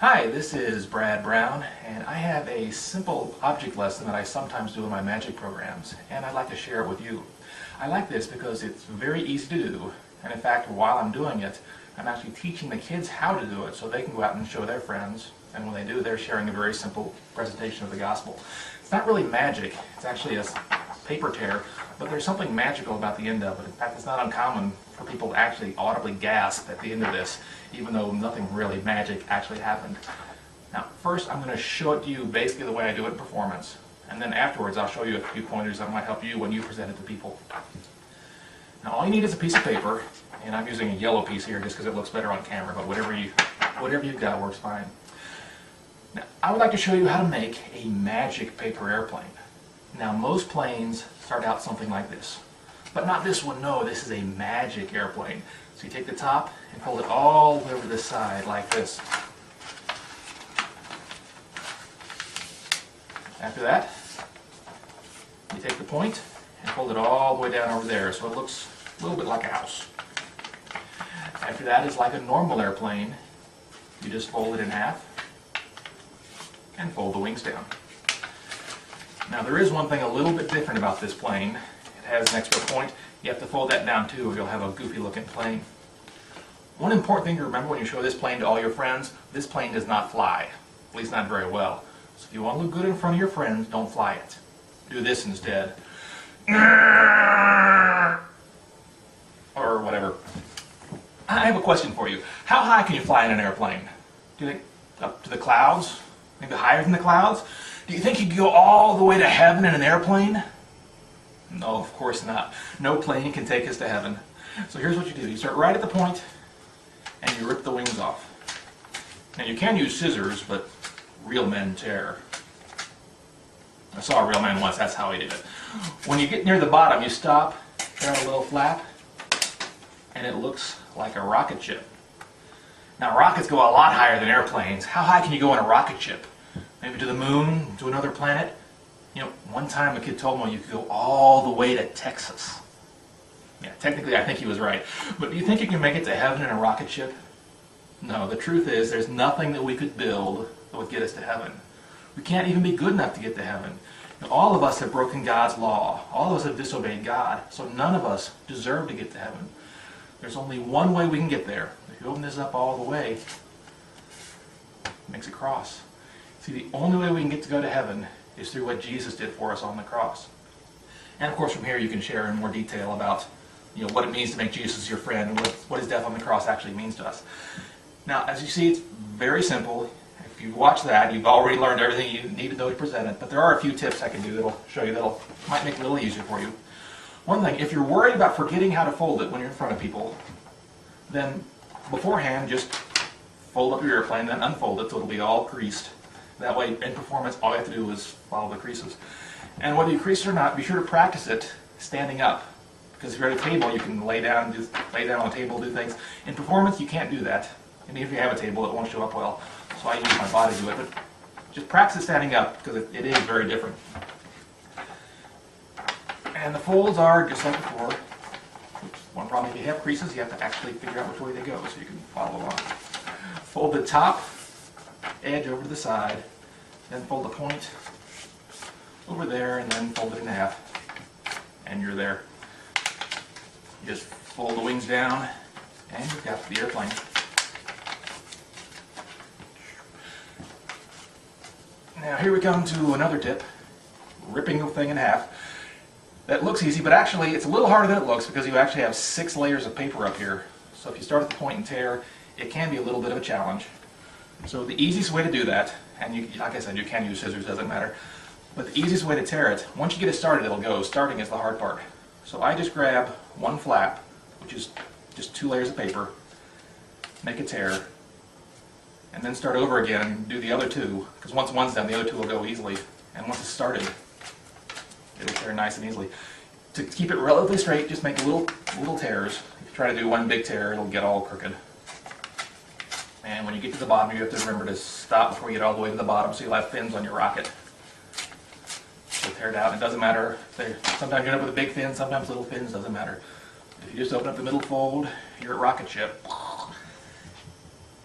Hi, this is Brad Brown, and I have a simple object lesson that I sometimes do in my magic programs, and I'd like to share it with you. I like this because it's very easy to do, and in fact, while I'm doing it, I'm actually teaching the kids how to do it so they can go out and show their friends, and when they do, they're sharing a very simple presentation of the gospel. It's not really magic, it's actually a paper tear, but there's something magical about the end of it. In fact, it's not uncommon for people to actually audibly gasp at the end of this, even though nothing really magic actually happened. Now, first I'm going to show it to you basically the way I do it in performance, and then afterwards I'll show you a few pointers that might help you when you present it to people. Now, all you need is a piece of paper, and I'm using a yellow piece here just because it looks better on camera, but whatever you've got works fine. Now, I would like to show you how to make a magic paper airplane. Now, most planes start out something like this, but not this one. No, this is a magic airplane. So you take the top and fold it all the way over the side like this. After that, you take the point and fold it all the way down over there so it looks a little bit like a house. After that is like a normal airplane. You just fold it in half and fold the wings down. Now, there is one thing a little bit different about this plane. It has an extra point. You have to fold that down too or you'll have a goofy looking plane. One important thing to remember when you show this plane to all your friends, this plane does not fly, at least not very well. So if you want to look good in front of your friends, don't fly it. Do this instead. Or whatever. I have a question for you. How high can you fly in an airplane? Do you think up to the clouds? Maybe higher than the clouds? Do you think you could go all the way to heaven in an airplane? No, of course not. No plane can take us to heaven. So here's what you do. You start right at the point and you rip the wings off. Now, you can use scissors, but real men tear. I saw a real man once, that's how he did it. When you get near the bottom, you stop, tear out a little flap, and it looks like a rocket ship. Now, rockets go a lot higher than airplanes. How high can you go in a rocket ship? Maybe to the moon, to another planet? You know, one time a kid told me you could go all the way to Texas. Yeah, technically I think he was right. But do you think you can make it to heaven in a rocket ship? No, the truth is there's nothing that we could build that would get us to heaven. We can't even be good enough to get to heaven. Now, all of us have broken God's law. All of us have disobeyed God. So none of us deserve to get to heaven. There's only one way we can get there. If you open this up all the way, it makes a cross. See, the only way we can get to go to heaven is through what Jesus did for us on the cross. And of course, from here you can share in more detail about what it means to make Jesus your friend and what his death on the cross actually means to us. Now, as you see, it's very simple. If you watch that, you've already learned everything you need to know to present it, but there are a few tips I can do that'll show you that'll might make it a little easier for you. One thing, if you're worried about forgetting how to fold it when you're in front of people, then beforehand just fold up your airplane, then unfold it so it'll be all creased. That way, in performance, all you have to do is follow the creases. And whether you crease it or not, be sure to practice it standing up. Because if you're at a table, you can lay down on a table, do things. In performance, you can't do that. And even if you have a table, it won't show up well. So I use my body to do it. But just practice standing up, because it is very different. And the folds are just like before. One problem, if you have creases, you have to actually figure out which way they go so you can follow along. Fold the top edge over to the side, then fold the point over there, and then fold it in half. And you're there. You just fold the wings down, and you've got the airplane. Now here we come to another tip, ripping the thing in half. That looks easy, but actually it's a little harder than it looks because you actually have 6 layers of paper up here. So if you start at the point and tear, it can be a little bit of a challenge. So the easiest way to do that, and like I said, you can use scissors, doesn't matter, but the easiest way to tear it, once you get it started, it'll go. Starting is the hard part. So I just grab one flap, which is just 2 layers of paper, make a tear, and then start over again and do the other 2, because once one's done, the other 2 will go easily. And once it's started, it'll tear nice and easily. To keep it relatively straight, just make little tears. If you try to do one big tear, it'll get all crooked. And when you get to the bottom, you have to remember to stop before you get all the way to the bottom so you'll have fins on your rocket. So tear it out. It doesn't matter. Sometimes you end up with a big fin, sometimes little fins, doesn't matter. If you just open up the middle fold, you're at rocket ship.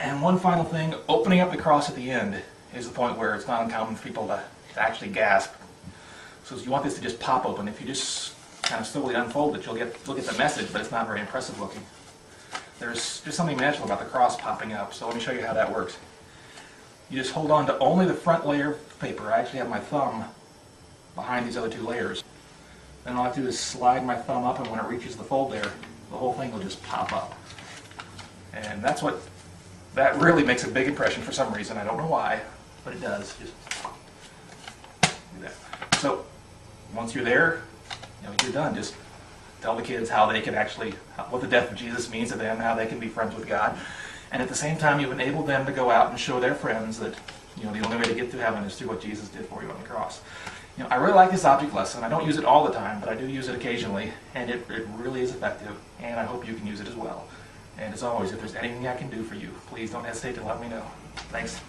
And one final thing, opening up the cross at the end is the point where it's not uncommon for people to actually gasp. So you want this to just pop open. If you just kind of slowly unfold it, you'll get the message, but it's not very impressive looking. There's just something magical about the cross popping up, so let me show you how that works. You just hold on to only the front layer of paper. I actually have my thumb behind these other two layers. Then all I have to do is slide my thumb up, and when it reaches the fold there, the whole thing will just pop up. And that really makes a big impression for some reason. I don't know why, but it does. Just do that. So once you're there, you're done. Just tell the kids how they can what the death of Jesus means to them, how they can be friends with God. And at the same time, you've enabled them to go out and show their friends that the only way to get to heaven is through what Jesus did for you on the cross. I really like this object lesson. I don't use it all the time, but I do use it occasionally, and it really is effective, and I hope you can use it as well. And as always, if there's anything I can do for you, please don't hesitate to let me know. Thanks.